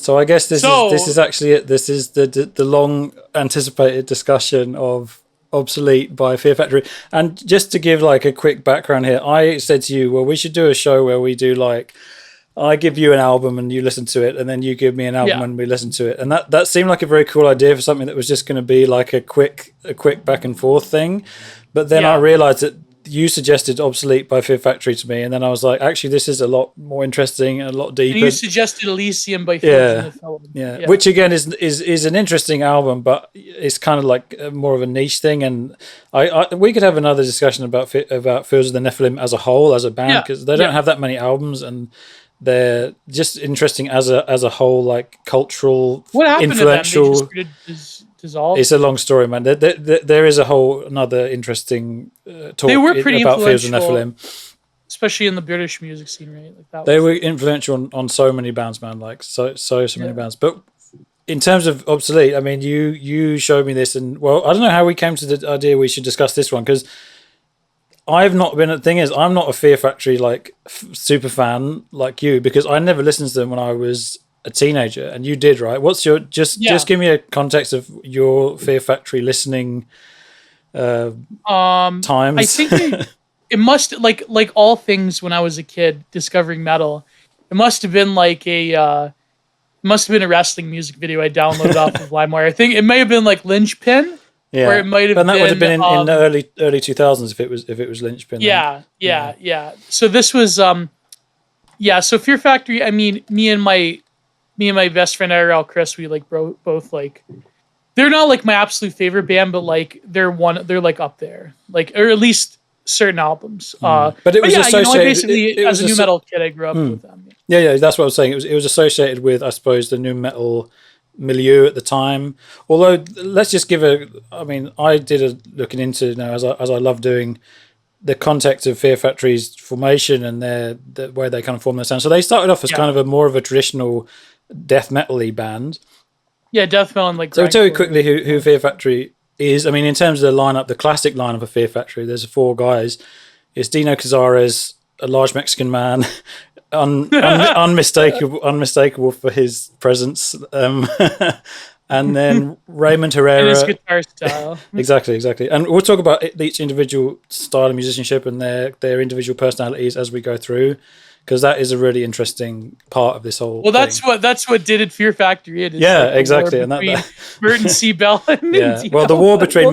So I guess this is actually it. This is the long anticipated discussion of Obsolete by Fear Factory. And just to give like a quick background here, I said to you, well, we should do a show where we do like, I give you an album and you listen to it, and then you give me an album and we listen to it. And that seemed like a very cool idea for something that was just going to be like a quick back and forth thing. But then I realized that you suggested Obsolete by Fear Factory to me, and then I was like, actually, this is a lot more interesting and a lot deeper. And you suggested Elysium by Phil. Yeah, which again is an interesting album, but it's kind of like more of a niche thing. And we could have another discussion about Fields of the Nephilim as a whole, as a band, because they don't have that many albums, and they're just interesting as a whole, like cultural, influential. To them? They just dissolved. It's a long story, man. There is a whole another interesing talk they were pretty about Fields of the Nephilim, especially in the British music scene, right? Like they were influential on so many bands, man. Like so many bands. But in terms of Obsolete, I mean, you showed me this, and well, I don't know how we came to the idea we should discuss this one, because I've not been. The thing is, I'm not a Fear Factory like super fan like you, because I never listened to them when I was a teenager, and you did, right? What's your just give me a context of your Fear Factory listening times? I think it must like all things when I was a kid discovering metal. It must have been like a wrestling music video I downloaded off of LimeWire. I think it may have been like Lynchpin. Yeah, or it might have been. And that would have been in the early 2000s if it was Lynchpin. Yeah. So this was So Fear Factory. I mean, me and my best friend IRL Chris, we like both like. They're not like my absolute favorite band, but like they're like up there, like, or at least certain albums. But it was associated. As a new metal kid, I grew up with them. Yeah, that's what I was saying. It was associated with, I suppose, the new metal milieu at the time. Although, let's just give I did a looking into now, as I love doing, the context of Fear Factory's formation and the way they kind of formed their sound. So they started off as kind of more of a traditional death metal-y band. Yeah, death metal and like. So I'll tell you quickly who Fear Factory is. I mean, in terms of the lineup, the classic lineup of Fear Factory, there's 4 guys. It's Dino Cazares, a large Mexican man, unmistakable for his presence, and then Raymond Herrera. And his guitar style. Exactly. And we'll talk about each individual style of musicianship and their individual personalities as we go through, because that is a really interesting part of this whole. Well, that's what did it Fear Factory. Exactly, and Burton C. Bell and well, the war between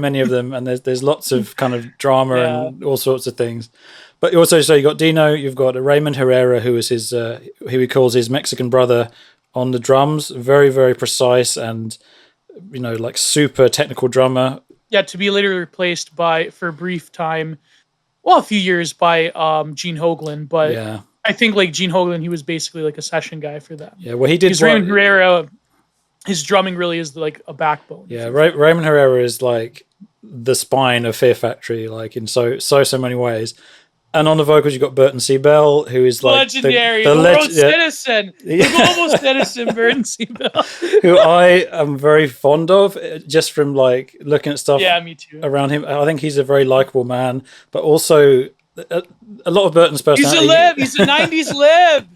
many of them, and there's lots of kind of drama and all sorts of things. But also, so you got Dino, you've got Raymond Herrera, who is his who he calls his Mexican brother on the drums, very very precise and like super technical drummer. Yeah, to be later replaced for a brief time. Well, a few years by Gene Hoglan, but I think like Gene Hoglan, he was basically like a session guy for them. Yeah, well, he did. Because Raymond Herrera, his drumming really is like a backbone. Yeah, Raymond Herrera is like the spine of Fear Factory, like in so many ways. And on the vocals, you've got Burton C. Bell, who is like legendary, the world citizen, the global citizen, Burton C. Bell, who I am very fond of, just from like looking at stuff. Yeah, me too. Around him, I think he's a very likable man, but also a lot of Burton's personality. He's a lib. He's a '90s lib,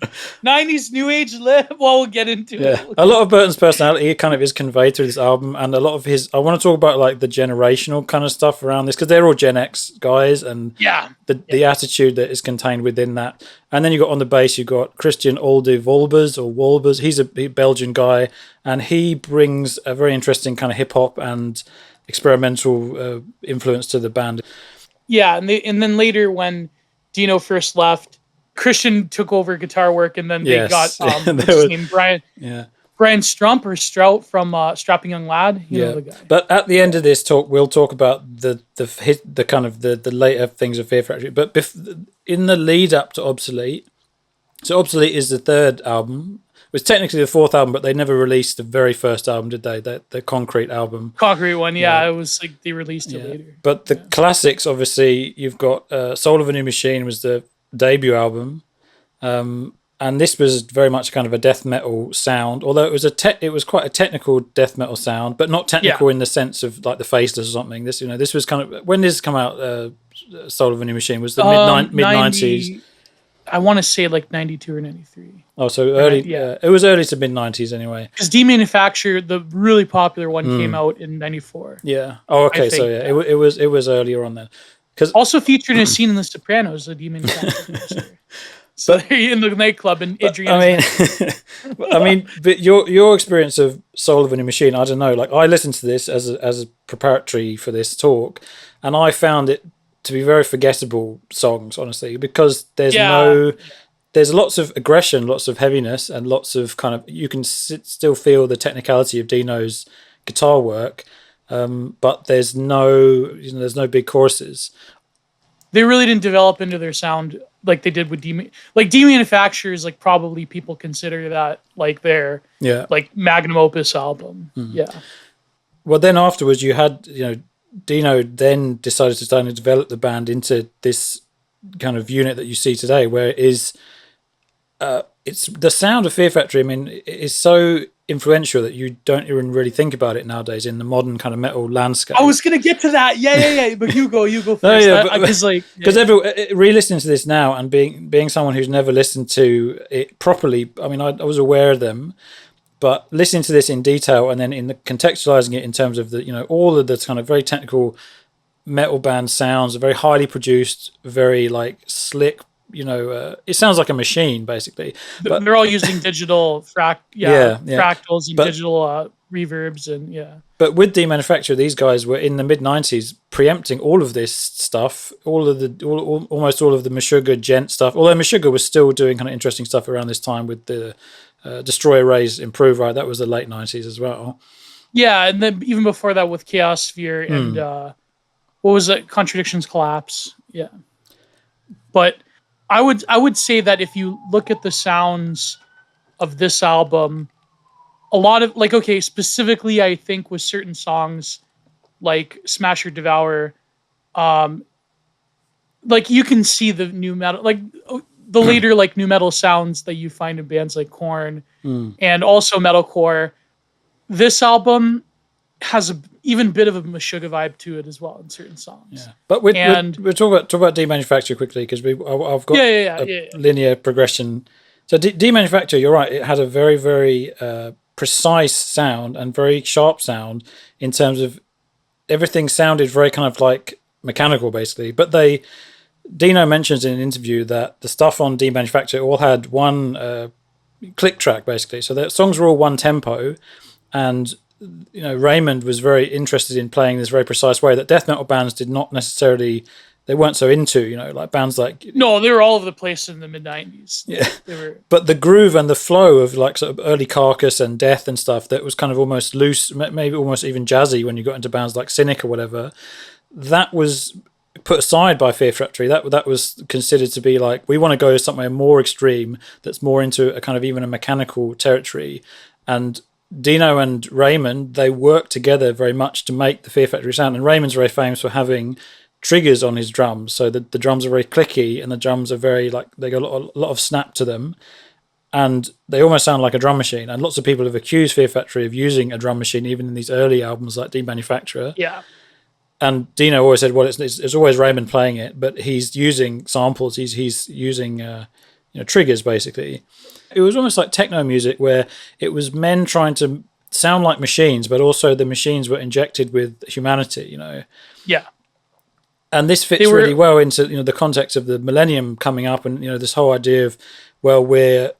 '90s new age lib. Well, we'll get into it. A lot of Burton's personality kind of is conveyed through this album, and a lot of his. I want to talk about like the generational kind of stuff around this, because they're all Gen X guys, and the attitude that is contained within that. And then you got on the bass, you got Christian Olde Wolbers. He's a Belgian guy, and he brings a very interesting kind of hip hop and experimental influence to the band. Yeah, and then later when Dino first left, Christian took over guitar work, and then they got Brian Strump or Strout from Strapping Young Lad. You know the guy. But at the end of this talk, we'll talk about the kind of the later things of Fear Factory. But in the lead up to Obsolete, so Obsolete is the 3rd album. It was technically the 4th album, but they never released the very first album, did they? The Concrete album. Concrete one, it was like they released it later. But the classics, obviously, you've got Soul of a New Machine was the debut album, and this was very much kind of a death metal sound. Although it was quite a technical death metal sound, but not technical in the sense of like the Faceless or something. This was kind of, when did this come out? Soul of a New Machine was the mid 90s. I want to say like 92 or 93. Oh, so early. Yeah, it was early to mid 90s anyway. Because Demanufacture, the really popular one, came out in 94. Yeah. Oh, okay. So yeah, it was earlier on then. Because also featured in a scene in The Sopranos, the Demanufacture. So they're in the nightclub and Adrian. But your experience of Soul of a New Machine, I don't know. Like I listened to this as a preparatory for this talk, and I found it to be very forgettable songs, honestly, because there's lots of aggression, lots of heaviness, and lots of kind of you can still feel the technicality of Dino's guitar work, but there's no big choruses. They really didn't develop into their sound like they did with Demanufacture is like probably people consider that like their like magnum opus album. Yeah. Well, then afterwards you had Dino then decided to start to develop the band into this kind of unit that you see today, where it is it's the sound of Fear Factory. I mean, it is so influential that you don't even really think about it nowadays in the modern kind of metal landscape. I was gonna get to that. Yeah. But you go first. Re-listening to this now and being someone who's never listened to it properly. I mean, I was aware of them, but listening to this in detail and then contextualizing it in terms of the all of the kind of very technical metal band sounds, very highly produced, very like slick. It sounds like a machine basically. But they're all using digital fractals and digital reverbs and But with Demanufacture, these guys were in the mid '90s preempting all of this stuff, almost all of the Meshuggah gent stuff. Although Meshuggah was still doing kind of interesting stuff around this time with the Destroy, Erase, Improve. Right, that was the late '90s as well. Yeah, and then even before that with Chaos Sphere and what was it? Contradictions Collapse. Yeah, but I would say that if you look at the sounds of this album, a lot of specifically I think with certain songs like Smash or Devour, like you can see the new metal, like the later like new metal sounds that you find in bands like Korn and also metalcore. This album has a even bit of a Meshuggah vibe to it as well in certain songs. Yeah, but we'll talk about Demanufacture quickly because I've got a linear progression. So Demanufacture, you're right. It had a very very precise sound and very sharp sound in terms of everything sounded very kind of like mechanical basically. But Dino mentions in an interview that the stuff on Demanufacture all had one click track basically. So the songs were all one tempo, and Raymond was very interested in playing this very precise way that death metal bands did not necessarily, they weren't so into, like bands like... No, they were all over the place in the mid-90s. Yeah. But the groove and the flow of like sort of early Carcass and Death and stuff that was kind of almost loose, maybe almost even jazzy when you got into bands like Cynic or whatever, that was put aside by Fear Factory. That was considered to be like, we want to go somewhere more extreme that's more into a kind of even a mechanical territory. And Dino and Raymond, they work together very much to make the Fear Factory sound. And Raymond's very famous for having triggers on his drums, so the drums are very clicky and the drums are very like they got a lot of snap to them, and they almost sound like a drum machine. And lots of people have accused Fear Factory of using a drum machine even in these early albums like Demanufacture. Yeah. And Dino always said, well, it's always Raymond playing it, but he's using samples. He's using triggers basically. It was almost like techno music where it was men trying to sound like machines, but also the machines were injected with humanity, Yeah. And this fits really well into the context of the millennium coming up, and this whole idea of, well, we're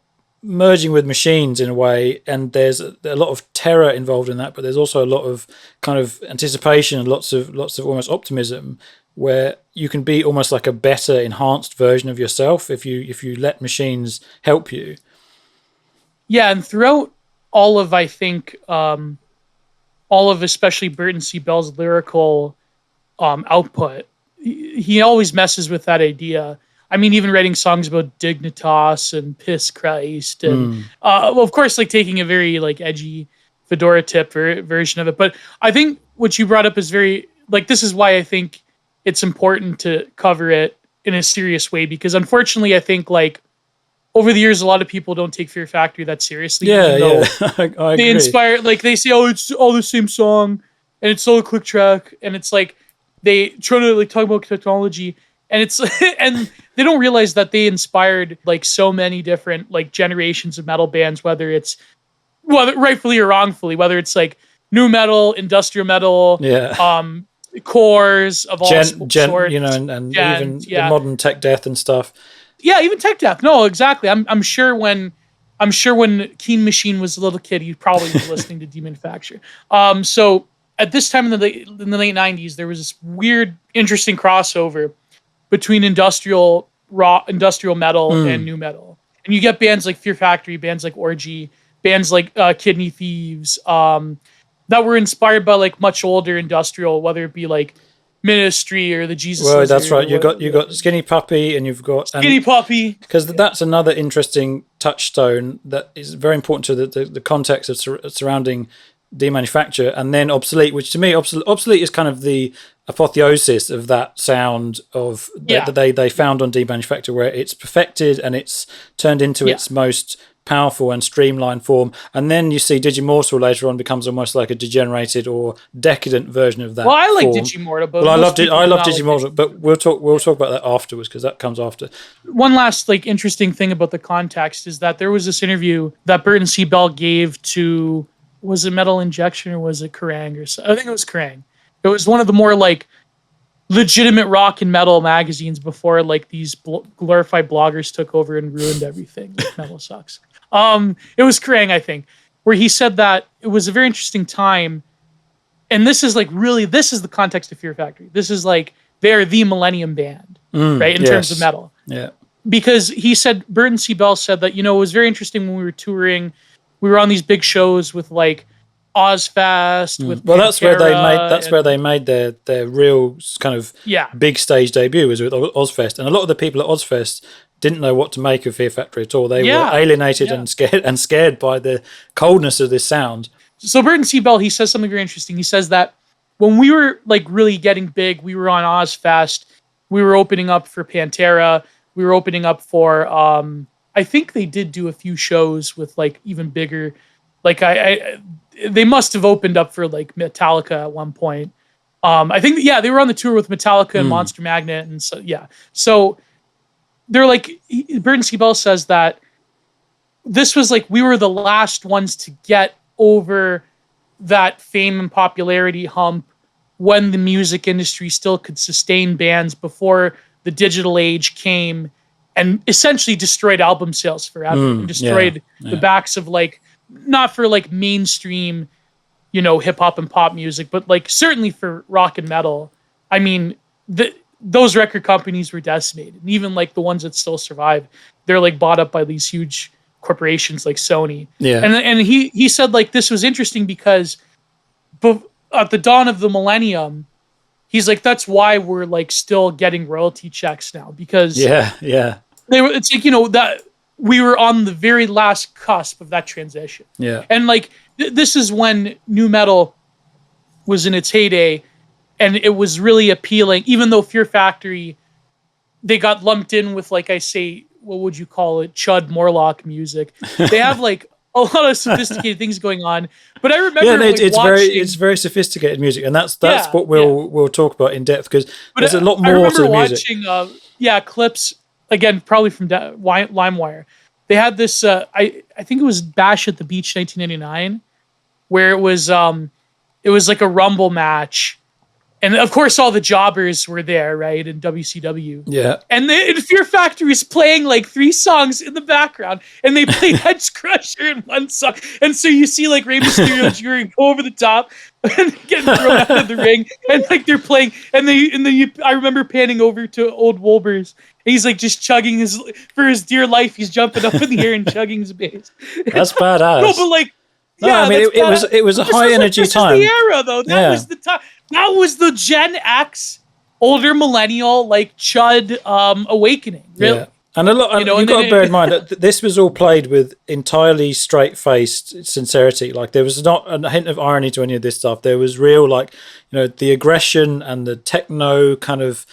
merging with machines in a way, and there's a lot of terror involved in that, but there's also a lot of kind of anticipation and lots of almost optimism, where you can be almost like a better enhanced version of yourself if you let machines help you. Yeah, and throughout all of, I think, all of especially Burton C. Bell's lyrical output, he always messes with that idea. I mean, even writing songs about Dignitas and Piss Christ, and well, of course, like taking a very like edgy fedora tip version of it. But I think what you brought up is very like, this is why I think it's important to cover it in a serious way, because unfortunately, I think like over the years, a lot of people don't take Fear Factory that seriously. Yeah. I agree. They inspire, like they say, oh, it's all the same song and it's all a click track, and it's like they try to like talk about technology, and it's and they don't realize that they inspired like so many different like generations of metal bands, whether rightfully or wrongfully, whether it's like new metal, industrial metal, cores of all sorts, and even the modern tech death and stuff. Yeah, even tech death. No, exactly. I'm sure when Keen Machine was a little kid, he probably was listening to Demanufacture. So at this time in the late 90s, there was this weird, interesting crossover between industrial metal and new metal, and you get bands like Fear Factory, bands like Orgy, bands like Kidney Thieves, that were inspired by like much older industrial, whether it be like Ministry or the Jesus. Well, that's right. You got Skinny Puppy, and you've got Skinny Puppy, because that's another interesting touchstone that is very important to the context of surrounding Demanufacture, and then Obsolete, which to me Obsolete is kind of the apotheosis of that sound of that they found on Demanufacture, where it's perfected and it's turned into its most powerful and streamlined form. And then you see DIGIMORTAL later on becomes almost like a degenerated or decadent version of that. Well, I like DIGIMORTAL, but I love DIGIMORTAL, but we'll talk about that afterwards, because that comes after. One last like interesting thing about the context is that there was this interview that Burton C. Bell gave to, was it Metal Injection or was it Kerrang? I think it was Kerrang. It was one of the more like legitimate rock and metal magazines before like these glorified bloggers took over and ruined everything. Like, metal sucks. It was Kerrang, I think, where he said that it was a very interesting time. And this is like this is the context of Fear Factory. This is like, they're the Millennium Band, right? In terms of metal. Yeah. Because he said, Burton C. Bell said that, it was very interesting when we were touring. We were on these big shows with like Ozfest, with Pantera, that's where they made their real kind of big stage debut, was with Ozfest. And a lot of the people at Ozfest didn't know what to make of Fear Factory at all. They were alienated and scared by the coldness of this sound. So Burton C. Bell, he says something very interesting. He says that when we were like really getting big, we were on Ozfest, we were opening up for Pantera, we were opening up for I think they did do a few shows with like even bigger, like they must have opened up for like Metallica at one point. I think they were on the tour with Metallica and Monster Magnet, and so they're like, Burton C. Bell says that this was like, we were the last ones to get over that fame and popularity hump when the music industry still could sustain bands before the digital age came and essentially destroyed album sales forever, and destroyed the backs of like, not for like mainstream, hip hop and pop music, but like certainly for rock and metal. I mean, those record companies were decimated, and even like the ones that still survive, they're like bought up by these huge corporations like Sony. Yeah, and he said like this was interesting because, at the dawn of the millennium, he's like, that's why we're like still getting royalty checks now, because it's like, that we were on the very last cusp of that transition. Yeah, and like this is when new metal was in its heyday. And it was really appealing, even though Fear Factory, they got lumped in with, like I say, what would you call it? Chud Morlock music. They have like a lot of sophisticated things going on. But I remember it's very sophisticated music, and that's what we'll talk about in depth, because there's a lot more to the music. I remember watching clips, again, probably from LimeWire. They had this, I think it was Bash at the Beach 1999, where it was like a Rumble match. And of course, all the jobbers were there, right? In WCW. Yeah. And Fear Factory is playing like 3 songs in the background, and they play Edge Crusher in one song. And so you see like Rey Mysterio Jr. go over the top and getting thrown out of the ring, and like they're playing, and then I remember panning over to Old Wolbers. He's like just chugging for his dear life. He's jumping up in the air and chugging his bass. That's badass. No, but like, I mean, it was a high energy time. This was the era, though. That was the time. That was the Gen X, older millennial, like chud awakening. Really. Yeah. And a lot, you've got to bear in mind that this was all played with entirely straight-faced sincerity. Like, there was not a hint of irony to any of this stuff. There was real, like, the aggression and the techno kind of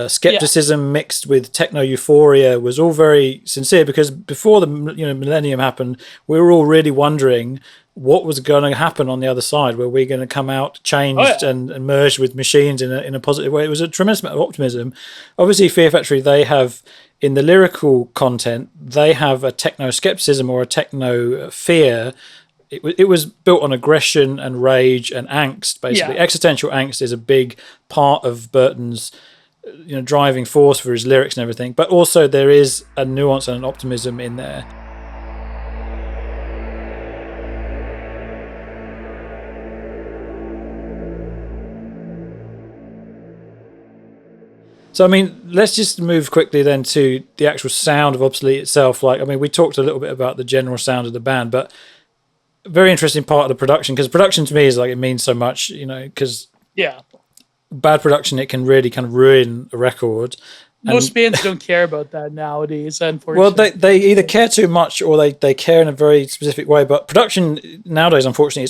skepticism mixed with techno euphoria was all very sincere, because before the millennium happened, we were all really wondering what was going to happen on the other side. Were we going to come out changed and merged with machines in a positive way? It was a tremendous amount of optimism. Obviously, Fear Factory, they have, in the lyrical content, they have a techno skepticism or a techno fear. It was built on aggression and rage and angst, basically. Yeah. Existential angst is a big part of Burton's driving force for his lyrics and everything, but also there is a nuance and an optimism in there. So, I mean, let's just move quickly then to the actual sound of Obsolete itself. Like, I mean, we talked a little bit about the general sound of the band, but a very interesting part of the production, because production to me is like, it means so much, because bad production, it can really kind of ruin a record. Most bands don't care about that nowadays, unfortunately. Well, they either care too much or they care in a very specific way. But production nowadays, unfortunately,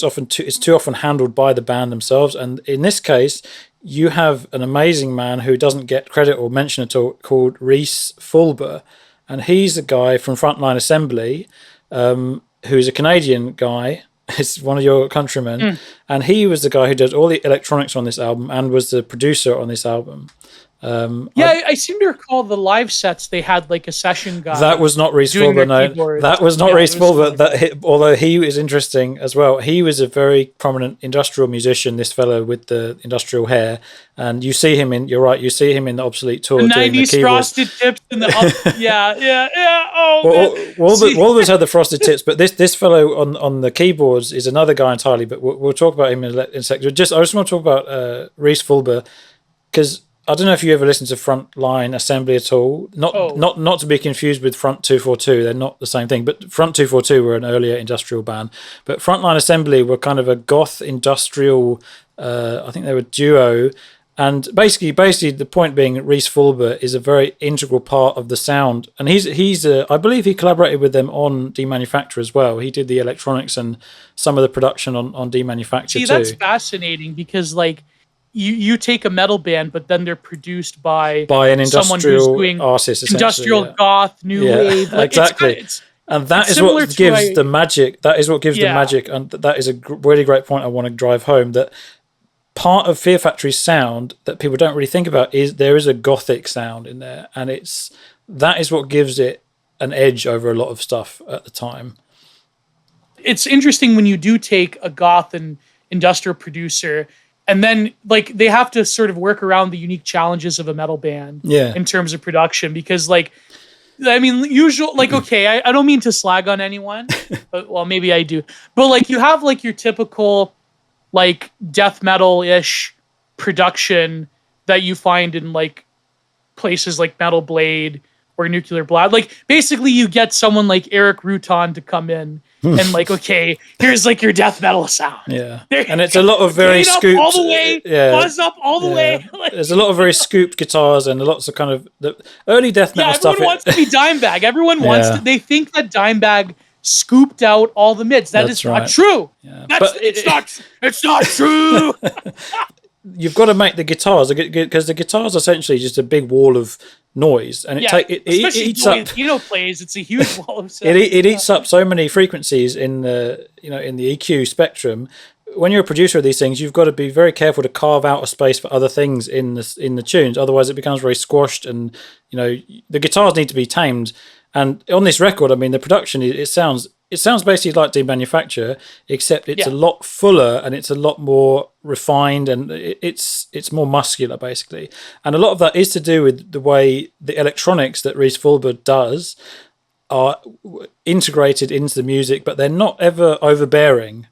it's too often handled by the band themselves. And in this case, you have an amazing man who doesn't get credit or mention at all, called Reese Fulber. And he's a guy from Frontline Assembly, who's a Canadian guy. It's one of your countrymen. And he was the guy who did all the electronics on this album and was the producer on this album. I seem to recall the live sets, they had like a session guy. That was not Reese Fulber, no. That was not Reese Fulber. Although he was interesting as well. He was a very prominent industrial musician, this fellow with the industrial hair. And you see him in, you're right, you see him in the Obsolete tour. The 90s frosted tips in the Wolver's had the frosted tips, but this fellow on the keyboards is another guy entirely, but we'll talk about him in a second. I just want to talk about Reese Fulber, because I don't know if you ever listened to Frontline Assembly at all. Not to be confused with Front 242. They're not the same thing. But Front 242 were an earlier industrial band. But Frontline Assembly were kind of a goth industrial. I think they were a duo. And basically, the point being, Reese Fulber is a very integral part of the sound. And he's I believe he collaborated with them on Demanufacture as well. He did the electronics and some of the production on Demanufacture too. That's fascinating, because like, You take a metal band, but then they're produced by an industrial someone who's doing artist, industrial goth, new wave. Like, exactly. And that is what gives the magic. That is what gives the magic. And that is a really great point I want to drive home, that part of Fear Factory's sound that people don't really think about is there is a gothic sound in there. And that is what gives it an edge over a lot of stuff at the time. It's interesting when you do take a goth and industrial producer, and then, like, they have to sort of work around the unique challenges of a metal band in terms of production. Because, like, I mean, I don't mean to slag on anyone, but, well, maybe I do. But, like, you have, like, your typical, like, death metal-ish production that you find in, like, places like Metal Blade or Nuclear Blast. Like, basically, you get someone like Eric Rutan to come in and like, okay, here's like your death metal sound. Yeah. And it's a lot of very scooped, all the way, buzz up all the way. There's a lot of very scooped guitars and lots of kind of the early death metal stuff. Everyone wants to be Dimebag. Everyone wants to, they think that Dimebag scooped out all the mids. That's not true. Yeah. It's not true. You've got to make the guitars, because the guitars are essentially just a big wall of noise, and it eats up. Plays. It's a huge wall of sound. It eats up so many frequencies in the EQ spectrum. When you're a producer of these things, you've got to be very careful to carve out a space for other things in the tunes. Otherwise, it becomes very squashed, and the guitars need to be tamed. And on this record, I mean, the production it sounds basically like Demanufacture, except it's a lot fuller and it's a lot more refined, and it's more muscular basically. And a lot of that is to do with the way the electronics that Reese Fulber does are integrated into the music, but they're not ever overbearing.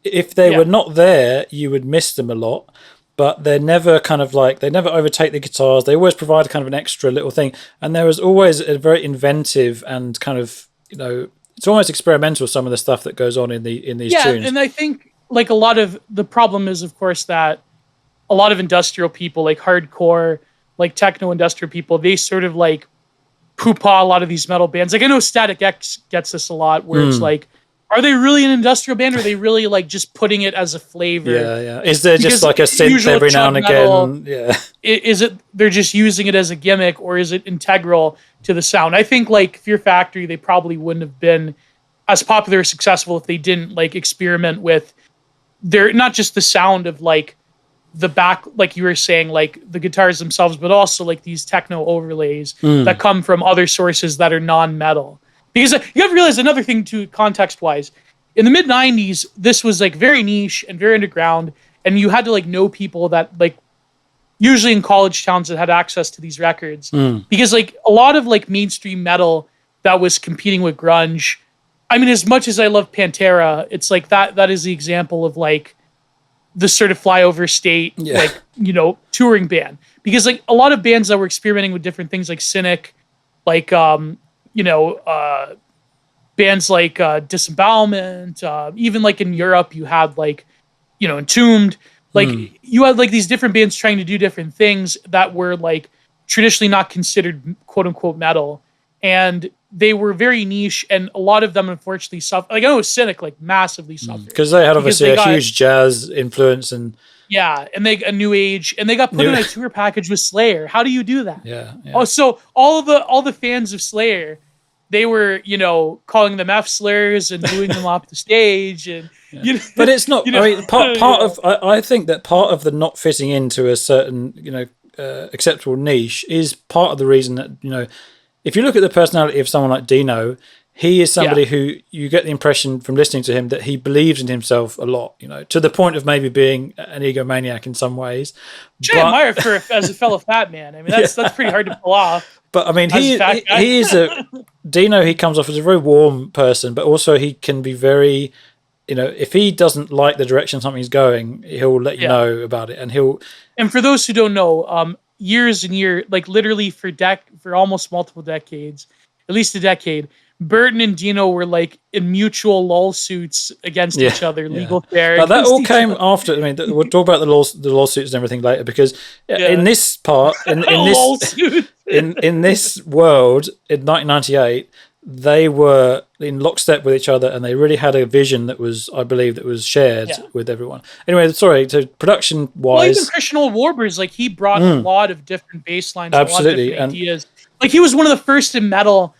If they were not there, you would miss them a lot. But they're never kind of like, they never overtake the guitars. They always provide kind of an extra little thing. And there is always a very inventive and kind of, it's almost experimental, some of the stuff that goes on in these tunes. Yeah, and I think like a lot of the problem is, of course, that a lot of industrial people, like hardcore, like techno industrial people, they sort of like poo-pah a lot of these metal bands. Like I know Static X gets this a lot, where it's like, are they really an industrial band, or are they really like just putting it as a flavor? Yeah. Is there just like a synth every now and again? Yeah. Is it they're just using it as a gimmick, or is it integral to the sound? I think like Fear Factory, they probably wouldn't have been as popular or successful if they didn't like experiment with their, not just the sound of like the back, like you were saying, like the guitars themselves, but also like these techno overlays that come from other sources that are non-metal. Because you have to realize another thing too, context-wise. In the mid-90s, this was like very niche and very underground, and you had to like know people that like usually in college towns that had access to these records. Because like a lot of like mainstream metal that was competing with grunge, I mean, as much as I love Pantera, it's like that is the example of like the sort of flyover state, like, you know, touring band. Because like a lot of bands that were experimenting with different things like Cynic, like you know, bands like Disembowelment, even like in Europe, you had like, you know, Entombed, like you had like these different bands trying to do different things that were like traditionally not considered quote unquote metal. And they were very niche, and a lot of them unfortunately suffered. Like I know Cynic like massively suffered. Because they had obviously a huge jazz influence and and they a new age, and they got put in a tour package with Slayer. How do you do that? Yeah. Oh, so all the fans of Slayer, they were, you know, calling them F slurs and booing them off the stage, and you know, but it's not. You know, I mean, part of I think that part of the not fitting into a certain, you know, acceptable niche is part of the reason that, you know, if you look at the personality of someone like Dino, he is somebody who you get the impression from listening to him that he believes in himself a lot, you know, to the point of maybe being an egomaniac in some ways. Which I admire as a fellow fat man. I mean, that's pretty hard to pull off. But I mean, he is Dino. He comes off as a very warm person, but also he can be very, you know, if he doesn't like the direction something's going, he'll let you know about it, and he'll. And for those who don't know, years and years, like literally for almost multiple decades, at least a decade, Burton and Dino were like in mutual lawsuits against each other, legal fair. But that all came after. I mean, we'll talk about the lawsuits and everything later, because in this part, in this world, in 1998, they were in lockstep with each other, and they really had a vision that was, I believe, that was shared with everyone. Anyway, sorry. So production-wise, well, even Christian Old Warbers, like he brought a lot of different bass lines, absolutely, a lot of different ideas. Like he was one of the first in metal,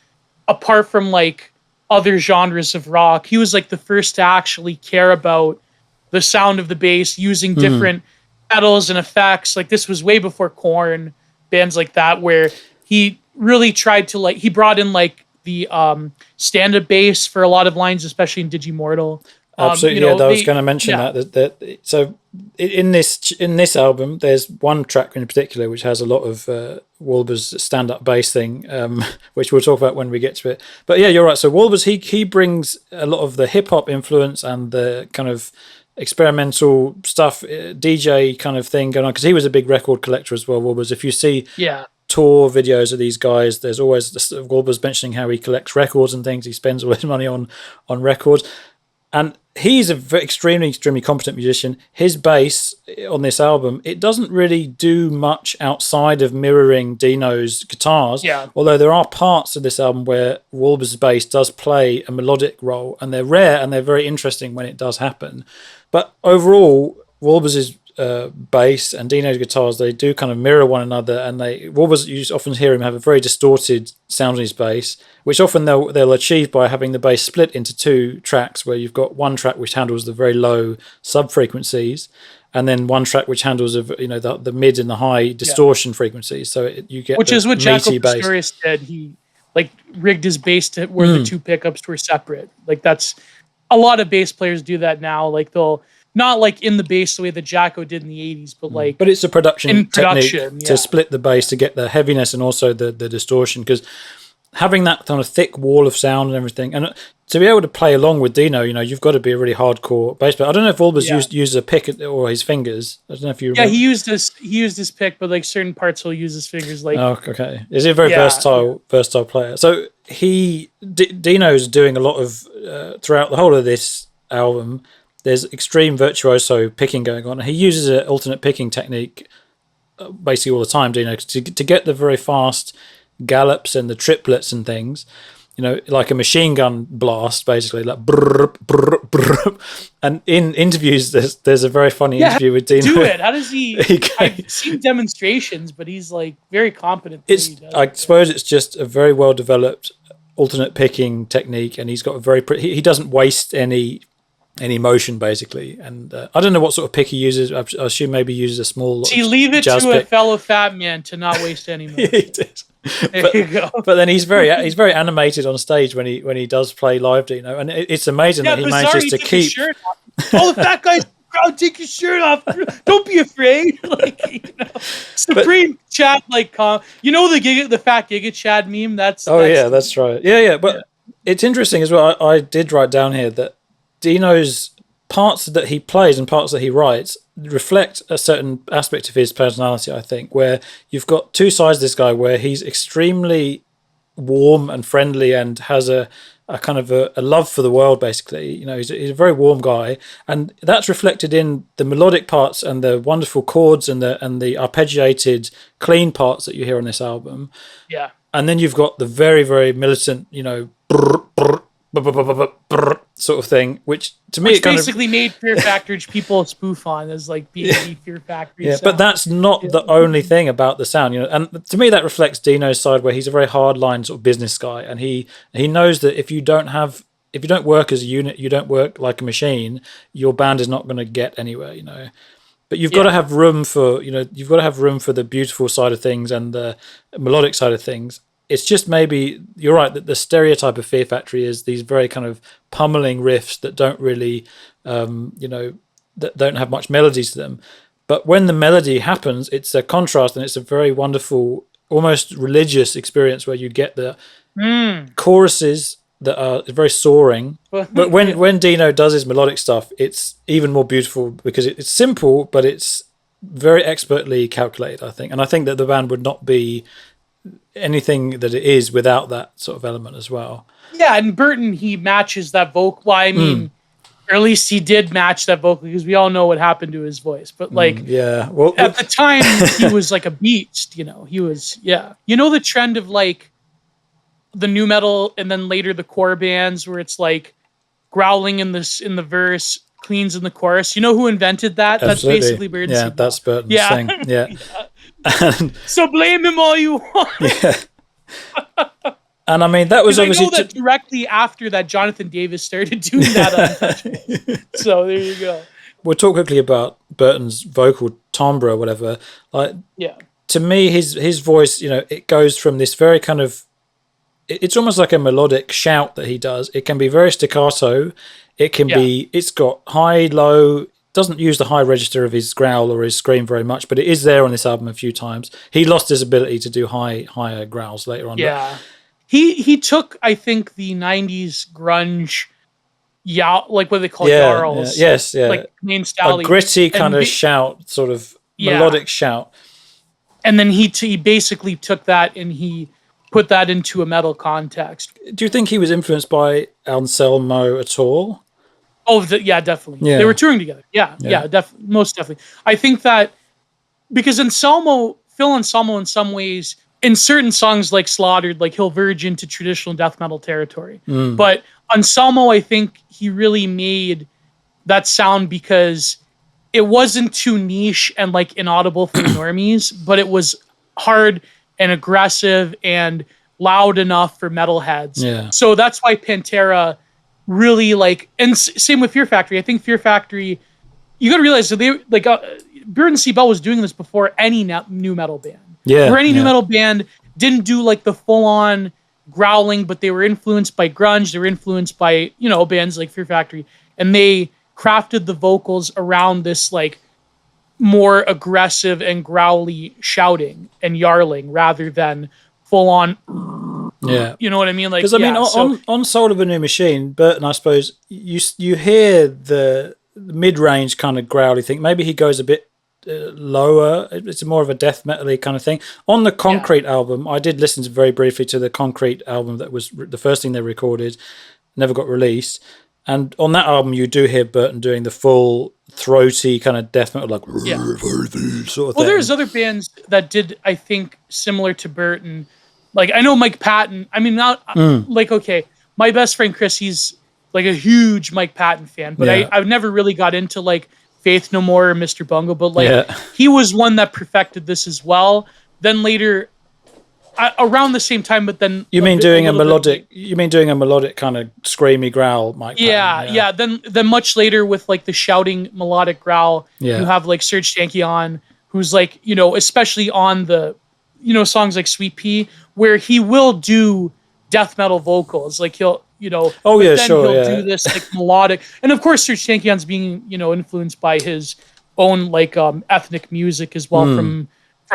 apart from like other genres of rock. He was like the first to actually care about the sound of the bass, using different pedals and effects. Like this was way before Korn, bands like that, where he really tried to like, he brought in like the stand-up bass for a lot of lines, especially in DIGIMORTAL. Absolutely, I was going to mention that. So in this album, there's one track in particular which has a lot of Wolber's stand-up bass thing, which we'll talk about when we get to it. But yeah, you're right. So Wolber's he brings a lot of the hip hop influence and the kind of experimental stuff, DJ kind of thing going on, because he was a big record collector as well. Wolber's, if you see tour videos of these guys, there's always Wolber's mentioning how he collects records and things. He spends all his money on records. And he's an extremely competent musician. His bass on this album, it doesn't really do much outside of mirroring Dino's guitars. Although there are parts of this album where Wolber's bass does play a melodic role, and they're rare and they're very interesting when it does happen. But overall, Wolber's bass and Dino's guitars, they do kind of mirror one another, and Wolber's, you often hear him have a very distorted sound on his bass, which often they'll achieve by having the bass split into two tracks, where you've got one track which handles the very low sub frequencies, and then one track which handles the mid and the high distortion frequencies. So you get, which is what Jaco Pastorius did. He like rigged his bass to where the two pickups were separate. Like that's a lot of bass players do that now. Like they'll not like in the bass the way that Jaco did in the 80s, but like... But it's a production technique to split the bass to get the heaviness and also the distortion, because having that kind of thick wall of sound and everything, and to be able to play along with Dino, you've got to be a really hardcore bass player. I don't know if Wolber's used a pick or his fingers. I don't know if you remember. Yeah, he used his pick, but like certain parts he'll use his fingers. Like, oh, okay. Is he a very versatile player? So Dino's doing a lot of throughout the whole of this album. There's extreme virtuoso picking going on. He uses an alternate picking technique basically all the time, Dino, to get the very fast gallops and the triplets and things. like a machine gun blast, basically, like brrr, brrr, brrr. And in interviews, there's a very funny interview with Dino. Do it. How does he? I've seen demonstrations, but he's like very competent. I suppose it's just a very well developed alternate picking technique, and he's got a very he doesn't waste any motion, basically. And I don't know what sort of pick he uses. I assume maybe he uses a small. So you leave it to a fellow fat man to not waste any motion. He did. There you go. But then he's very animated on stage when he does play live, Dino, and it's amazing that he manages to keep. All the fat guys, crowd, take your shirt off. Don't be afraid. Supreme Chad, the fat Giga Chad meme. That's right. Yeah. But it's interesting as well. I did write down here that Dino's parts that he plays and parts that he writes reflect a certain aspect of his personality, I think, where you've got two sides of this guy, where he's extremely warm and friendly and has a kind of a love for the world, basically. He's a very warm guy, and that's reflected in the melodic parts and the wonderful chords and the arpeggiated clean parts that you hear on this album. Yeah. And then you've got the very, very militant, brr, brr, sort of thing, which to me basically made Fear Factory people spoof on as like being Fear Factory. Yeah, sound. But that's not the only thing about the sound, And to me, that reflects Dino's side, where he's a very hardline sort of business guy, and he knows that if you don't work as a unit, you don't work like a machine, your band is not going to get anywhere, But you've got to have room for the beautiful side of things and the melodic side of things. It's just maybe you're right that the stereotype of Fear Factory is these very kind of pummeling riffs that don't really, that don't have much melodies to them. But when the melody happens, it's a contrast, and it's a very wonderful, almost religious experience where you get the choruses that are very soaring. But when Dino does his melodic stuff, it's even more beautiful because it's simple, but it's very expertly calculated, I think. And I think that the band would not be anything that it is without that sort of element as well. Yeah, and Burton, he matches that vocal. Well, I mean, or at least he did match that vocal, because we all know what happened to his voice. But at the time, he was like a beast. He was the trend of like the nu metal and then later the core bands where it's like growling in the verse, cleans in the chorus. You know who invented that? Absolutely. That's basically Burton. Yeah, that's Burton's thing. Yeah. So blame him all you want. Yeah. And I mean, that was obviously... I know that directly after that, Jonathan Davis started doing that. So there you go. We'll talk quickly about Burton's vocal timbre or whatever. To me, his voice, it goes from this very kind of... It's almost like a melodic shout that he does. It can be very staccato. It can be... It's got high, low... Doesn't use the high register of his growl or his scream very much, but it is there on this album a few times. He lost his ability to do higher growls later on. Yeah. He took, I think, the 90s grunge, like what they call yarls. Yeah. Yes, yeah. Like main style. A gritty kind of shout, sort of melodic shout. And then he basically took that and he put that into a metal context. Do you think he was influenced by Anselmo at all? Oh, definitely. Yeah. They were touring together. Yeah, most definitely. I think that because Phil Anselmo, in some ways, in certain songs like Slaughtered, like he'll verge into traditional death metal territory. But Anselmo, I think he really made that sound because it wasn't too niche and like inaudible for normies, but it was hard and aggressive and loud enough for metalheads. Yeah. So that's why Pantera really and same with Fear Factory. I think Fear Factory, you got to realize that they Burton C. Bell was doing this before any nu metal band. Yeah. Or any nu metal band didn't do like the full on growling, but they were influenced by grunge. They were influenced by, bands like Fear Factory, and they crafted the vocals around this like more aggressive and growly shouting and yarling rather than full on. Yeah, you know what I mean. Like, because on Soul of a New Machine, Burton, I suppose you hear the mid-range kind of growly thing. Maybe he goes a bit lower. It's more of a death metal-y kind of thing. On the Concrete album, I did listen very briefly to the Concrete album that was the first thing they recorded, never got released. And on that album, you do hear Burton doing the full throaty kind of death metal, like sort of thing. Well, there's other bands that did, I think, similar to Burton. Like I know Mike Patton. I mean, not like okay, my best friend Chris, he's like a huge Mike Patton fan, but I've never really got into like Faith No More or Mr. Bungle, but like he was one that perfected this as well. Then later, around the same time, but then you mean doing a melodic kind of screamy growl, Mike Patton? Yeah. Then much later with like the shouting melodic growl, you have like Serge Tankian, who's like, you know, especially on the, you know, songs like Sweet Pea, where he will do death metal vocals, like he'll, you know, he'll do this like melodic, and of course Serge Tankian's being, you know, influenced by his own like ethnic music as well from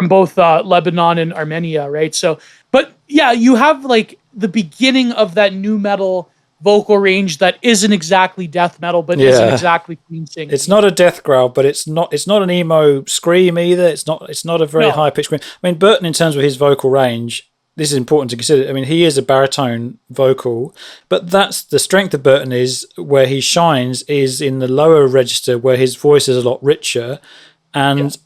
both Lebanon and Armenia, right? So, but yeah, you have like the beginning of that nu metal vocal range that isn't exactly death metal, but isn't exactly clean singing. It's not a death growl, but it's not an emo scream either. It's not a very high pitched scream. I mean, Burton, in terms of his vocal range, this is important to consider. I mean, he is a baritone vocal, but that's the strength of Burton, is where he shines is in the lower register, where his voice is a lot richer. And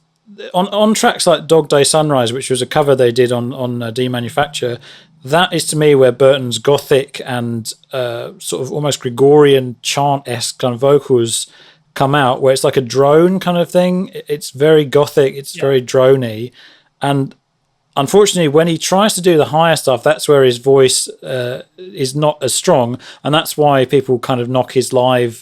on tracks like Dog Day Sunrise, which was a cover they did on Demanufacture, that is to me where Burton's gothic and sort of almost Gregorian chant-esque kind of vocals come out, where it's like a drone kind of thing. It's very gothic, it's very drony. And unfortunately, when he tries to do the higher stuff, that's where his voice is not as strong, and that's why people kind of knock his live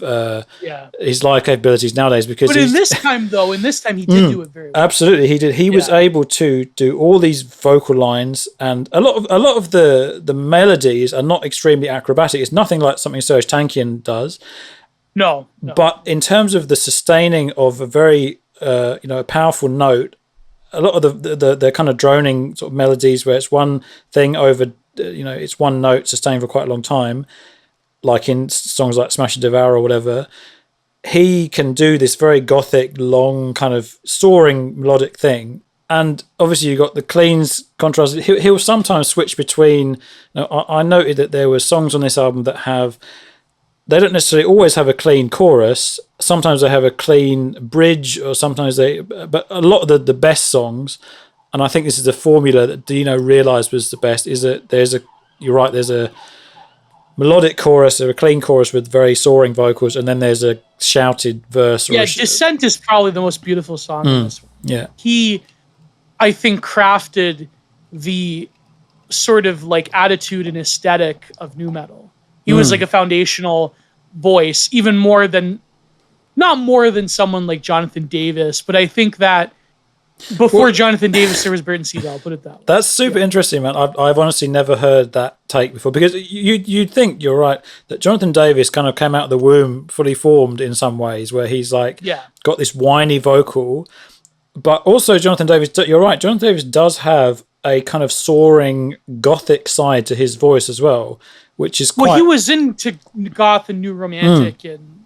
capabilities nowadays. Because in this time he did do it very well. Absolutely, he did. He was able to do all these vocal lines, and a lot of the melodies are not extremely acrobatic. It's nothing like something Serge Tankian does. No. But in terms of the sustaining of a very a powerful note, a lot of the kind of droning sort of melodies where it's one thing over, it's one note sustained for quite a long time, like in songs like Smash and Devour or whatever, he can do this very gothic, long kind of soaring melodic thing. And obviously you've got the cleans contrast. He'll sometimes switch between, I noted that there were songs on this album that they don't necessarily always have a clean chorus. Sometimes they have a clean bridge, or sometimes but a lot of the best songs, and I think this is the formula that Dino realized was the best, is that there's a melodic chorus or a clean chorus with very soaring vocals, and then there's a shouted verse. Descent is probably the most beautiful song in this one. Yeah. He, I think, crafted the sort of like attitude and aesthetic of nu metal. He was like a foundational voice, not more than someone like Jonathan Davis, but I think that before Jonathan Davis, there was Burton Seagull. I'll put it that way. That's super interesting, man. I've honestly never heard that take before, because you'd think, you're right, that Jonathan Davis kind of came out of the womb fully formed in some ways, where he's like got this whiny vocal, but also Jonathan Davis, you're right, Jonathan Davis does have a kind of soaring gothic side to his voice as well, which is quite... Well, he was into goth and new romantic and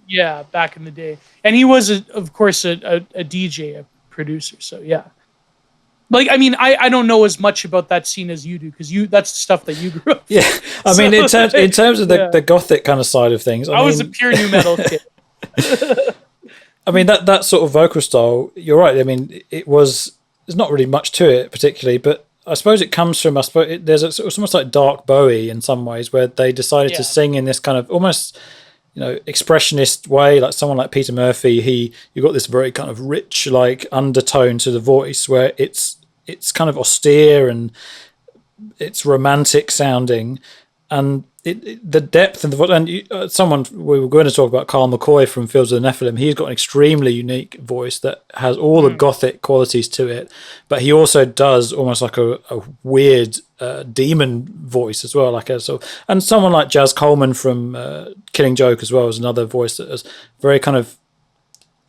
back in the day. And he was, of course, a DJ, a producer. So, yeah. Like, I mean, I don't know as much about that scene as you do, because that's the stuff that you grew up with. Yeah. I mean, in terms of the gothic kind of side of things... I was a pure nu metal kid. I mean, that sort of vocal style, you're right. I mean, there's not really much to it particularly, but I suppose it comes from, it's almost like Dark Bowie in some ways, where they decided to sing in this kind of almost, expressionist way, like someone like Peter Murphy. You got this very kind of rich, like, undertone to the voice, where it's kind of austere and it's romantic sounding, and the depth and we were going to talk about Carl McCoy from Fields of the Nephilim. He's got an extremely unique voice that has all the gothic qualities to it, but he also does almost like a weird demon voice as well, and someone like Jazz Coleman from Killing Joke as well is another voice that has very kind of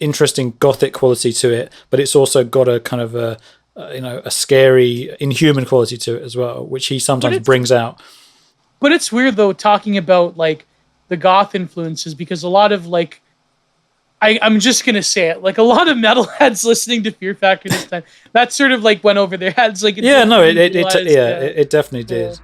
interesting gothic quality to it, but it's also got a kind of a scary, inhuman quality to it as well, which he sometimes brings out. But it's weird, though, talking about, like, the goth influences, because a lot of, like, I'm just going to say it, like, a lot of metalheads listening to Fear Factory this time, that sort of, like, went over their heads. Like, it definitely did.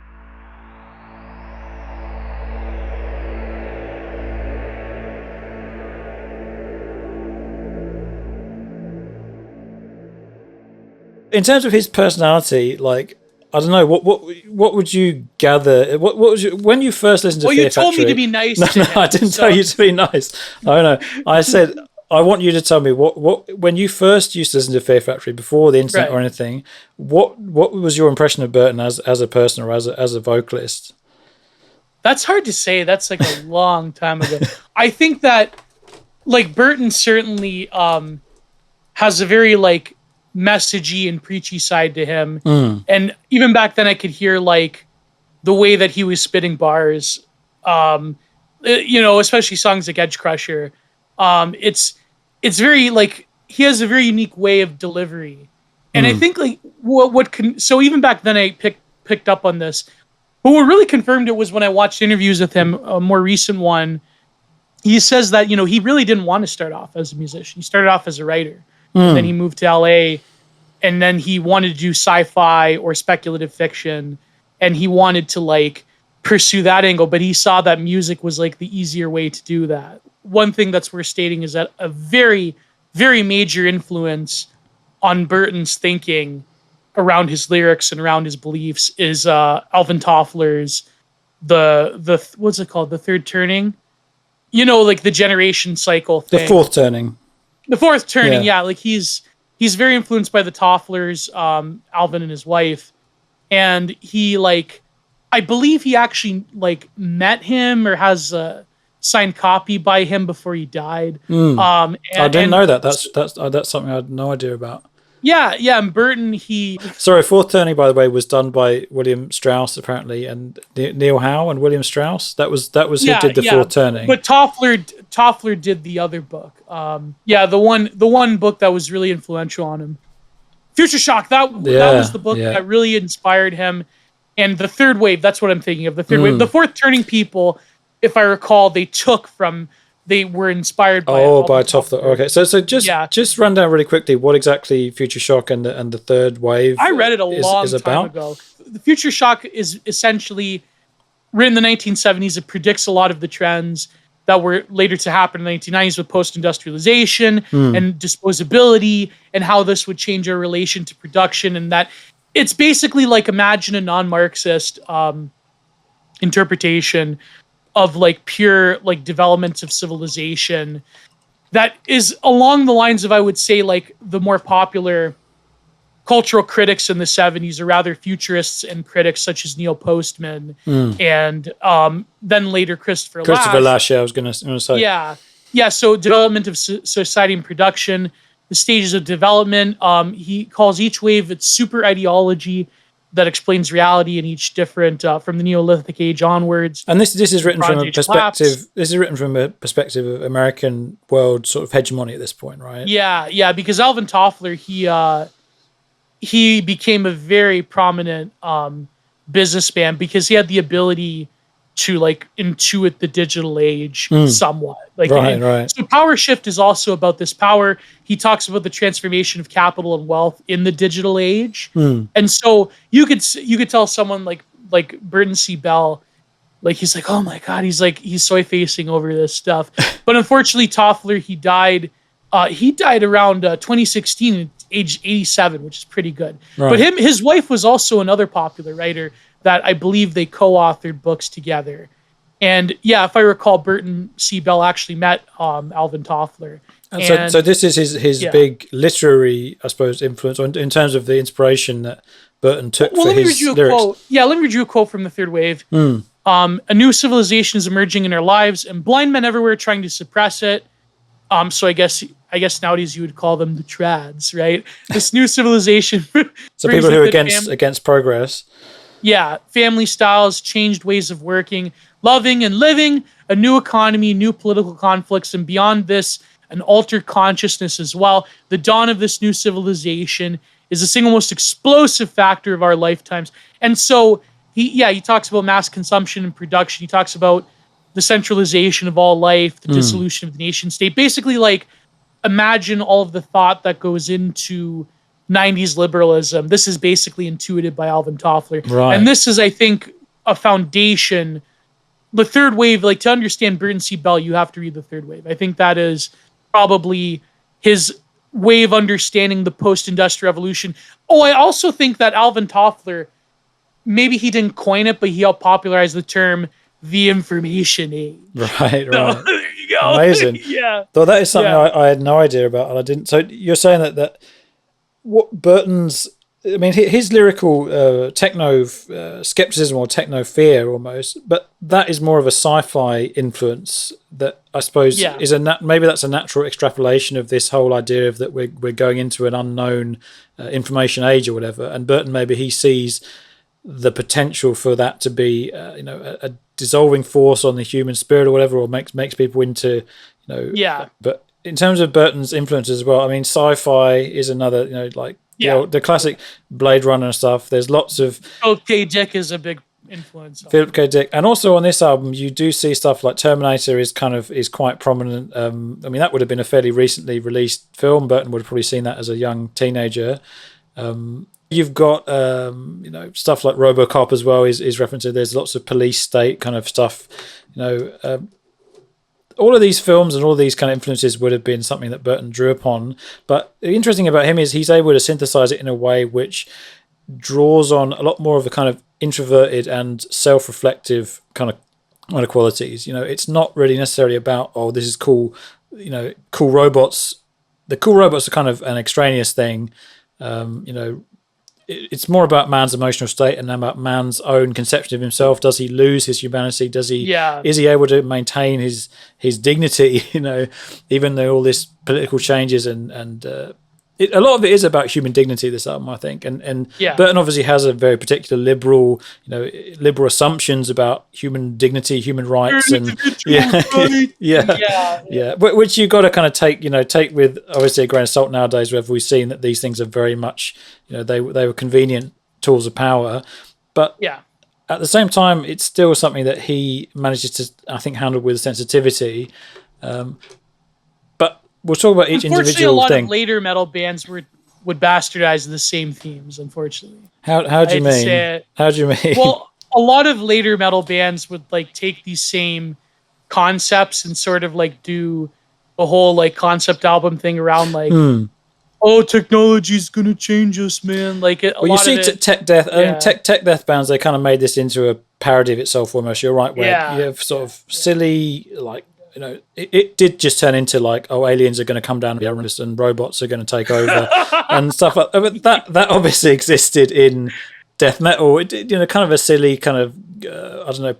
In terms of his personality, like, I don't know what would you gather? What was when you first listened to Well, Fear you told Factory? me to be nice. No, to no, him, I didn't so- tell you to be nice. I know. I said I want you to tell me what when you first used to listen to Fear Factory before the internet or Right. anything. What was your impression of Burton as a person or as a vocalist? That's hard to say. That's like a long time ago. I think that like Burton certainly has a very like messagey and preachy side to him. And even back then I could hear like the way that he was spitting bars. Especially songs like Edge Crusher. It's very like he has a very unique way of delivery. And I think like so even back then I picked up on this. But what really confirmed it was when I watched interviews with him, a more recent one. He says that, he really didn't want to start off as a musician. He started off as a writer. And then he moved to LA, and then he wanted to do sci-fi or speculative fiction. And he wanted to like pursue that angle, but he saw that music was like the easier way to do that. One thing that's worth stating is that a very, very major influence on Burton's thinking around his lyrics and around his beliefs is Alvin Toffler's the what's it called? The Third Turning. Like the generation cycle thing. The Fourth Turning. The Fourth Turning, yeah. Like he's very influenced by the Tofflers, Alvin and his wife. And he like I believe he actually like met him or has a signed copy by him before he died. I didn't know that. That's something I had no idea about. Yeah, and Burton, Sorry, Fourth Turning, by the way, was done by William Strauss, apparently, and Neil Howe and William Strauss. That was who did the Fourth Turning. But Toffler did the other book. The one book that was really influential on him. Future Shock, that was the book that really inspired him. And the Third Wave, that's what I'm thinking of. The Third Wave. The Fourth Turning people, if I recall, they were inspired by by Toffler. Okay, so just run down really quickly what exactly Future Shock and the Third Wave. I read it a long time ago. The Future Shock is essentially written in the 1970s. It predicts a lot of the trends that were later to happen in the 1990s with post-industrialization and disposability and how this would change our relation to production, and that it's basically like imagine a non-Marxist interpretation of like pure like developments of civilization that is along the lines of, I would say, like the more popular cultural critics in the 70s, or rather futurists and critics such as Neil Postman and then later Christopher Lasch. I was going to say. Yeah. So development of society and production, the stages of development. He calls each wave its super ideology that explains reality in each different from the Neolithic age onwards. And this is written from a perspective. This is written from a perspective of American world sort of hegemony at this point, right? Yeah. Because Alvin Toffler, he became a very prominent businessman because he had the ability to like intuit the digital age somewhat. Like, right. So Power Shift is also about this power. He talks about the transformation of capital and wealth in the digital age. And so you could tell someone like Burton C. Bell, like he's like, oh my God, he's soy facing over this stuff. But unfortunately, Toffler, he died around 2016 at age 87, which is pretty good. Right. But his wife was also another popular writer that I believe they co-authored books together. And yeah, if I recall, Burton C. Bell actually met Alvin Toffler. And so this is his big literary, I suppose, influence in terms of the inspiration that Burton took for his lyrics. Let me read you a quote from the Third Wave. A new civilization is emerging in our lives, and blind men everywhere trying to suppress it. So I guess nowadays you would call them the trads, right? This new civilization. So people who are against progress. Yeah, family styles, changed ways of working, loving and living, a new economy, new political conflicts, and beyond this, an altered consciousness as well. The dawn of this new civilization is the single most explosive factor of our lifetimes. And so he talks about mass consumption and production. He talks about the centralization of all life, the dissolution of the nation state. Basically, like, imagine all of the thought that goes into 90s liberalism. This is basically intuited by Alvin Toffler. Right. And this is, I think, a foundation. The Third Wave, like, to understand Burton C. Bell, you have to read the Third Wave. I think that is probably his way of understanding the post-industrial revolution. Oh, I also think that Alvin Toffler maybe he didn't coin it, but he helped popularize the term the information age. Right. So, there you go. Amazing. Yeah. Though that is something I had no idea about, and I didn't. So you're saying that what Burton's, I mean, his lyrical techno skepticism or techno fear almost, but that is more of a sci-fi influence that I suppose is maybe that's a natural extrapolation of this whole idea of that we're going into an unknown information age or whatever. And Burton, maybe he sees the potential for that to be a dissolving force on the human spirit or whatever, or makes people into But in terms of Burton's influence as well, I mean, sci-fi is another, the classic Blade Runner and stuff. There's lots of Philip K. Dick is a big influence. Philip K. Dick, and also on this album, you do see stuff like Terminator is quite prominent. I mean, that would have been a fairly recently released film. Burton would have probably seen that as a young teenager. You've got stuff like RoboCop as well is referenced. There's lots of police state kind of stuff. All of these films and all of these kind of influences would have been something that Burton drew upon. But the interesting about him is he's able to synthesize it in a way which draws on a lot more of a kind of introverted and self-reflective kind of qualities. It's not really necessarily about, oh, this is cool. Cool robots. The cool robots are kind of an extraneous thing. It's more about man's emotional state and about man's own conception of himself. Does he lose his humanity? Is he able to maintain his dignity? Even though all this political changes and a lot of it is about human dignity. This album, I think, and Burton obviously has a very particular liberal assumptions about human dignity, human rights, and which you got to kind of take with obviously a grain of salt nowadays. Where we've seen that these things are very much, they were convenient tools of power, but at the same time, it's still something that he manages to, I think, handle with sensitivity. We'll talk about each individual thing. A lot of later metal bands would bastardize the same themes, unfortunately. How do you mean? How do you mean? Well, a lot of later metal bands would take these same concepts and sort of do a whole concept album thing around oh, technology's gonna change us, man. You see tech death. I mean, tech death bands, they kind of made this into a parody of itself almost. You're right, where you have sort of silly it did just turn into aliens are going to come down and robots are going to take over and stuff like that. But that obviously existed in death metal. It kind of a silly kind of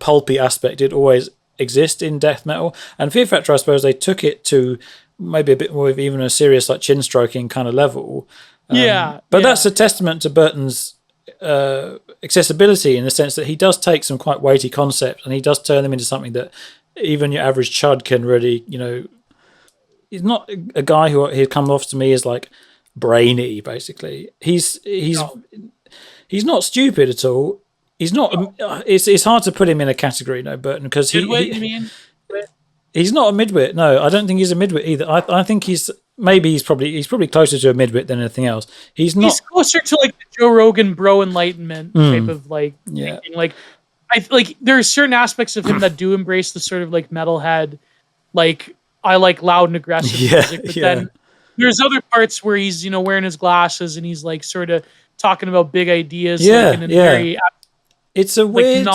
pulpy aspect. It always exists in death metal. And Fear Factor, I suppose, they took it to maybe a bit more of even a serious chin stroking kind of level. But that's a testament to Burton's accessibility in the sense that he does take some quite weighty concepts and he does turn them into something that even your average chud can really, he's not a guy who he'd come off to me as brainy, basically. He's not stupid at all. He's not, it's hard to put him in a category, Burton, because midwit, you mean? He's not a midwit. No, I don't think he's a midwit either. I think he's probably closer to a midwit than anything else. He's closer to the Joe Rogan bro enlightenment type of thinking. There are certain aspects of him that do embrace the sort of metalhead, I like loud and aggressive music, but then there's other parts where he's wearing his glasses and he's sort of talking about big ideas. Very, it's a weird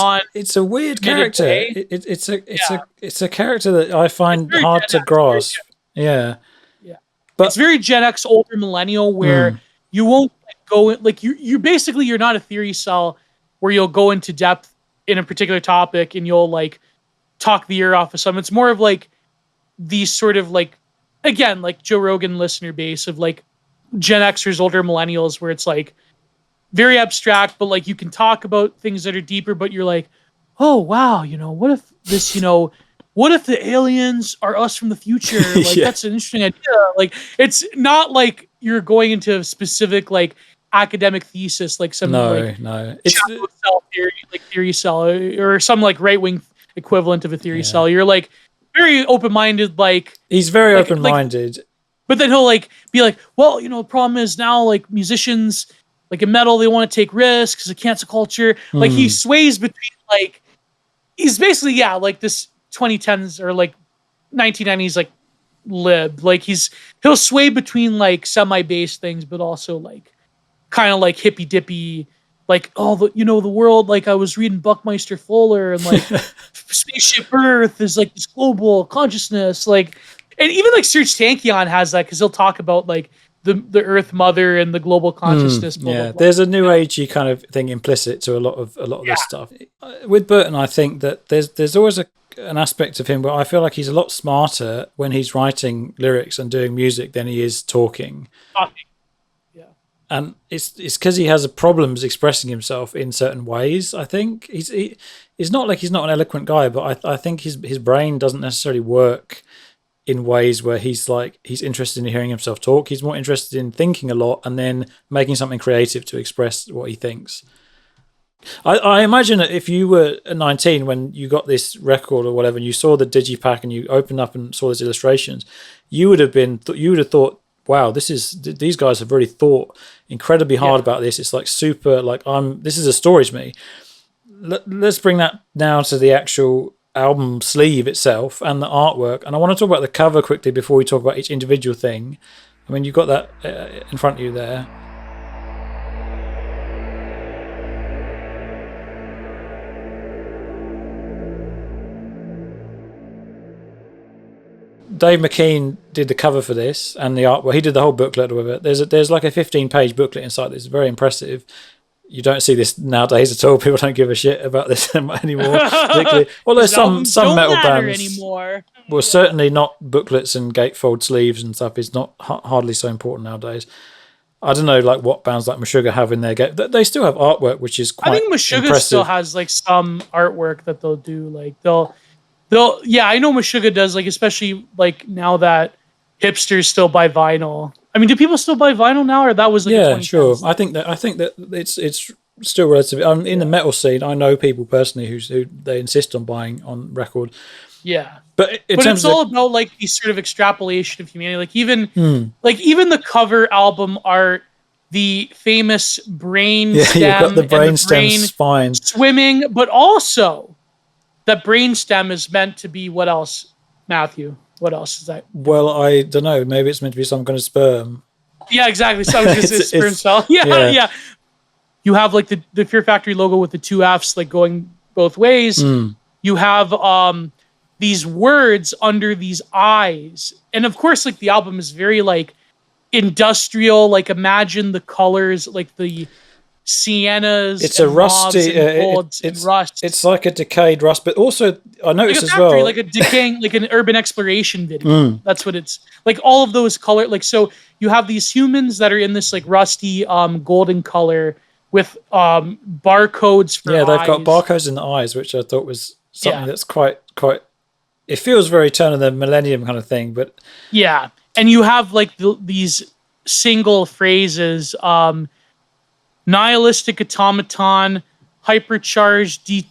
character. It's a character that I find hard to grasp. But it's very Gen X, older millennial, where you won't go you're basically, you're not a theory cell where you'll go into depth in a particular topic and you'll talk the ear off of some. It's more of these sort of again, Joe Rogan listener base of Gen Xers, older millennials, where it's very abstract, but you can talk about things that are deeper, but you're oh wow, what if this, what if the aliens are us from the future? That's an interesting idea. It's not you're going into a specific academic thesis, some it's cell theory, theory cell, or some right-wing equivalent of a theory cell. You're very open-minded, he's very open-minded, but then he'll be well, the problem is now musicians in metal, they want to take risks, the cancel culture. He sways between he's basically this 2010s or 1990s lib. He'll sway between semi-based things, but also kind of hippy dippy like, oh, the world, like I was reading Buckminster Fuller, and like spaceship Earth is like this global consciousness, like, and even like Serge Tankian has that, because he'll talk about like the Earth Mother and the global consciousness. Blah, blah, blah. There's a new agey kind of thing implicit to a lot of this stuff. With Burton, I think that there's always an aspect of him where I feel like he's a lot smarter when he's writing lyrics and doing music than he is talking. Yeah. And it's because he has problems expressing himself in certain ways. I think it's not like he's not an eloquent guy, but I think his brain doesn't necessarily work in ways where he's interested in hearing himself talk. He's more interested in thinking a lot and then making something creative to express what he thinks. I imagine that if you were 19 when you got this record or whatever, and you saw the digipack and you opened up and saw these illustrations, you would have thought, wow, these guys have really thought incredibly hard about this. It's like super, like this is a story to me. Let's bring that now to the actual album sleeve itself and the artwork. And I want to talk about the cover quickly before we talk about each individual thing. I mean, you've got that in front of you there. Dave McKean did the cover for this and the art. Well, he did the whole booklet with it. There's like a 15-page booklet inside this. It's very impressive. You don't see this nowadays at all. People don't give a shit about this anymore. Particularly, although some metal bands anymore. Well, certainly not booklets and gatefold sleeves and stuff. Is not hardly so important nowadays. I don't know, like what bands like Meshuggah have in their game. They still have artwork, which is quite. I think Meshuggah impressive. Still has like some artwork that they'll do. Like they'll. Yeah, I know Meshuggah does. Like especially like now that hipsters still buy vinyl. I mean, do people still buy vinyl now, or that was like yeah, sure. I think that it's still relatively. In the metal scene, I know people personally who they insist on buying on record. Yeah, but it's all about like the sort of extrapolation of humanity. Like even the cover album art, the famous brain stem, you've got the brain stem spine swimming, but also that brain stem is meant to be what else, Matthew? What else is that? Well, I don't know. Maybe it's meant to be some kind of sperm. Yeah, exactly. So I was just sperm cell. Yeah. You have like the Fear Factory logo with the two Fs like going both ways. You have these words under these eyes, and of course, like the album is very like industrial. Like imagine the colors, like the siennas. It's a rusty, rust. It's like a decayed rust, but also I noticed like as well, like a decaying, like an urban exploration video. That's what it's like. All of those color, like so. You have these humans that are in this like rusty, golden color with barcodes for eyes. They've got barcodes in the eyes, which I thought was something that's quite. It feels very turn of the millennium kind of thing, but yeah. And you have like these single phrases. Nihilistic automaton, hypercharged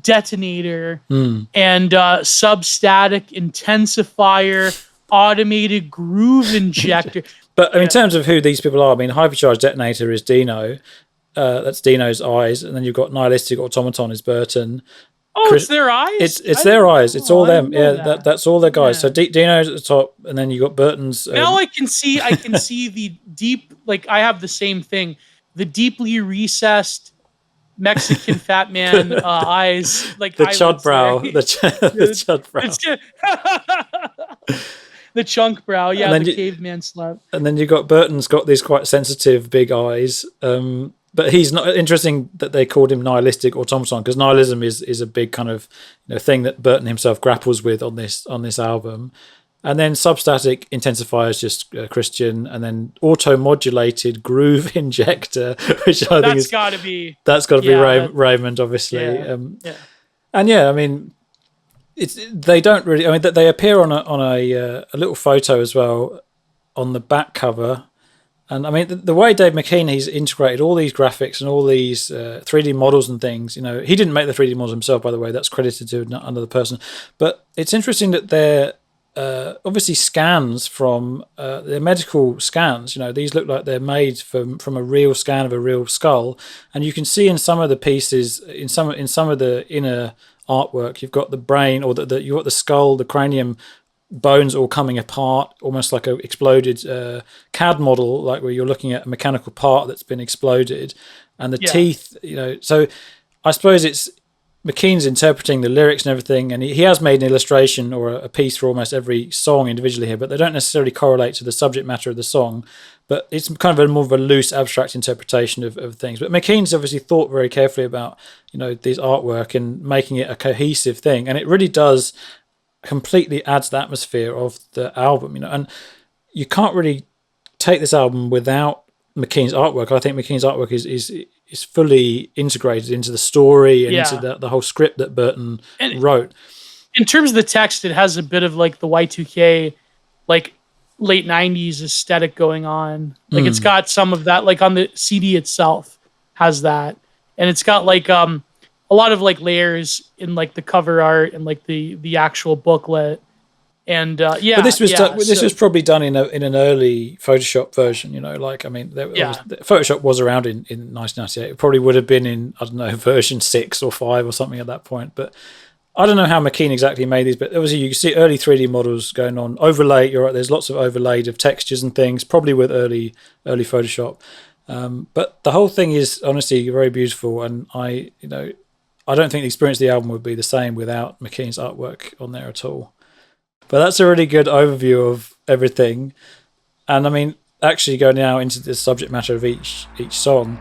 detonator, and substatic intensifier, automated groove injector. But in terms of who these people are, I mean, hypercharged detonator is Dino. That's Dino's eyes, and then you've got nihilistic automaton is Burton. Oh, it's their eyes. It's their eyes. It's all them. Yeah, that's all their guys. Yeah. So Dino's at the top, and then you got Burton's. Now I can see the deep. Like I have the same thing. The deeply recessed Mexican fat man eyes, like the chud brow, the chud brow, the chunk brow, yeah, the caveman slap. And then you got Burton's got these quite sensitive big eyes, but he's not interesting that they called him nihilistic automaton because nihilism is a big kind of thing that Burton himself grapples with on this album. And then substatic intensifier is just Christian, and then auto-modulated groove injector, which I think that's got to be Raymond, obviously. And I mean, they don't really. I mean, they appear on a little photo as well on the back cover, and I mean the way Dave McKean he's integrated all these graphics and all these 3D models and things. He didn't make the 3D models himself, by the way. That's credited to another person. But it's interesting that they're obviously scans from they're medical scans. These look like they're made from a real scan of a real skull, and you can see in some of the pieces, in some of the inner artwork, you've got the brain or you've got the skull, the cranium bones all coming apart, almost like a exploded CAD model, like where you're looking at a mechanical part that's been exploded, and the teeth. So I suppose it's McKean's interpreting the lyrics and everything, and he has made an illustration or a piece for almost every song individually here, but they don't necessarily correlate to the subject matter of the song. But it's kind of more of a loose, abstract interpretation of things. But McKean's obviously thought very carefully about these artwork and making it a cohesive thing, and it really does completely adds the atmosphere of the album. And you can't really take this album without McKean's artwork. I think McKean's artwork is fully integrated into the story and into the whole script that Burton wrote. In terms of the text, it has a bit of like the Y2K, like late 90s aesthetic going on. Like it's got some of that, like on the CD itself has that. And it's got like a lot of like layers in like the cover art and like the actual booklet. And but this was probably done in an early Photoshop version. Photoshop was around in 1998. It probably would have been in, I don't know, version 6 or 5 or something at that point. But I don't know how McKean exactly made these. But obviously you can see early 3D models going on. Overlay, you're right. There's lots of overlaid of textures and things, probably with early Photoshop. But the whole thing is honestly very beautiful, and I don't think the experience of the album would be the same without McKean's artwork on there at all. But that's a really good overview of everything. And I mean, actually going now into the subject matter of each song,